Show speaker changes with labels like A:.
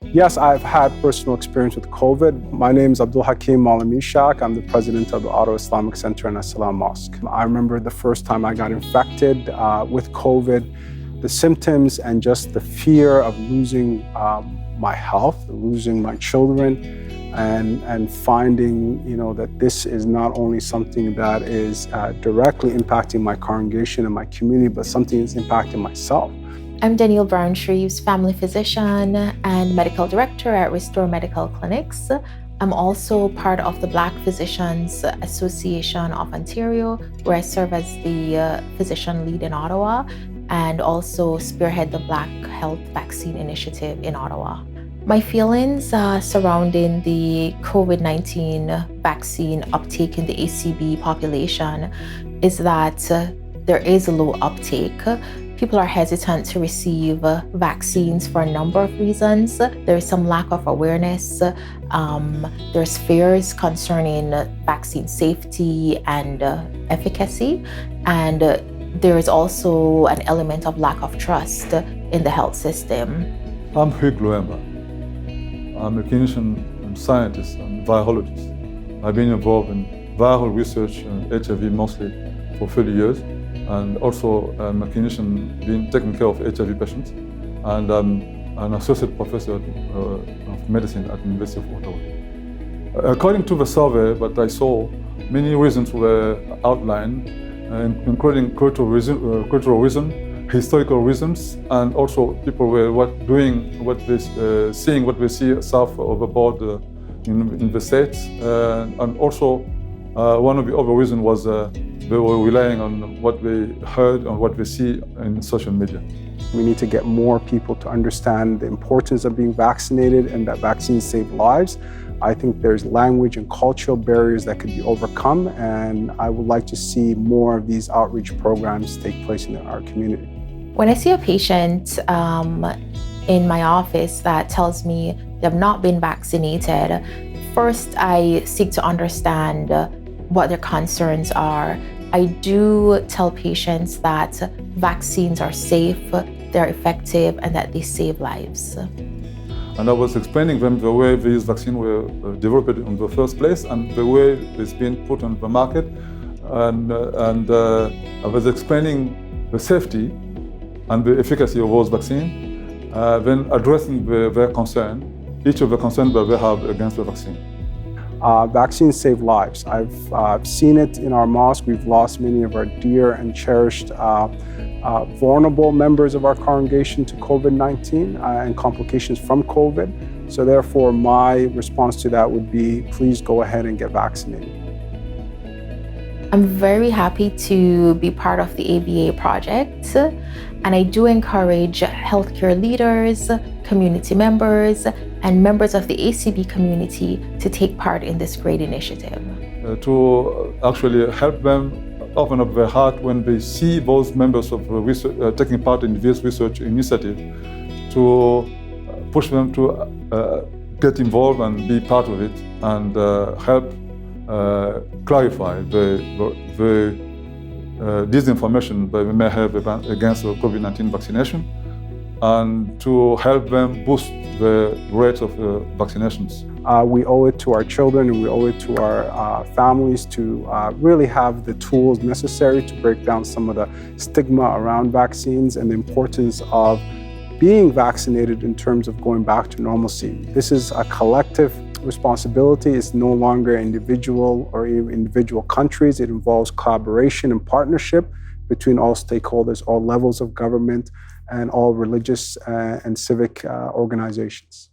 A: Yes, I've had personal experience with COVID. My name is Abdul Hakim Malamishak. I'm the president of the Ottawa Islamic Center and As-Salam Mosque. I remember the first time I got infected with COVID, the symptoms and just the fear of losing my health, losing my children, and finding, that this is not only something that is directly impacting my congregation and my community, but something that's impacting myself.
B: I'm Danielle Brown-Shreves, family physician and medical director at Restore Medical Clinics. I'm also part of the Black Physicians Association of Ontario, where I serve as the physician lead in Ottawa, and also spearhead the Black Health Vaccine Initiative in Ottawa. My feelings surrounding the COVID-19 vaccine uptake in the ACB population is that there is a low uptake. People are hesitant to receive vaccines for a number of reasons. There is some lack of awareness. There's fears concerning vaccine safety and efficacy. And there is also an element of lack of trust in the health system.
C: I'm Hugh Loemba. I'm a clinician and scientist and virologist. I've been involved in viral research and HIV mostly for 30 years. And also I'm a clinician taking care of HIV patients. And I'm an associate professor of medicine at the University of Ottawa. According to the survey that I saw, many reasons were outlined, including cultural reason, historical reasons, and also people were seeing what they see south of the border in the States. And also one of the other reasons was they were relying on what they heard and what they see in social media.
A: We need to get more people to understand the importance of being vaccinated and that vaccines save lives. I think there's language and cultural barriers that could be overcome, and I would like to see more of these outreach programs take place in our community.
B: When I see a patient in my office that tells me they've not been vaccinated, first I seek to understand what their concerns are. I do tell patients that vaccines are safe, they're effective, and that they save lives.
C: And I was explaining them the way these vaccines were developed in the first place and the way it's been put on the market. And I was explaining the safety and the efficacy of those vaccines, then addressing their concern, each of the concerns that they have against the vaccine.
A: Vaccines save lives. I've seen it in our mosque. We've lost many of our dear and cherished vulnerable members of our congregation to COVID-19 and complications from COVID. So therefore, my response to that would be, please go ahead and get vaccinated.
B: I'm very happy to be part of the AVA project, and I do encourage healthcare leaders, community members, and members of the ACB community to take part in this great initiative.
C: To actually help them open up their heart when they see those members of research taking part in this research initiative, to push them to get involved and be part of it and help clarify the disinformation that we may have against the COVID-19 vaccination, and to help them boost the rate of vaccinations.
A: We owe it to our children and we owe it to our families to really have the tools necessary to break down some of the stigma around vaccines and the importance of being vaccinated in terms of going back to normalcy. This is a collective responsibility. It's no longer individual or even individual countries. It involves collaboration and partnership between all stakeholders, all levels of government, and all religious and civic organizations.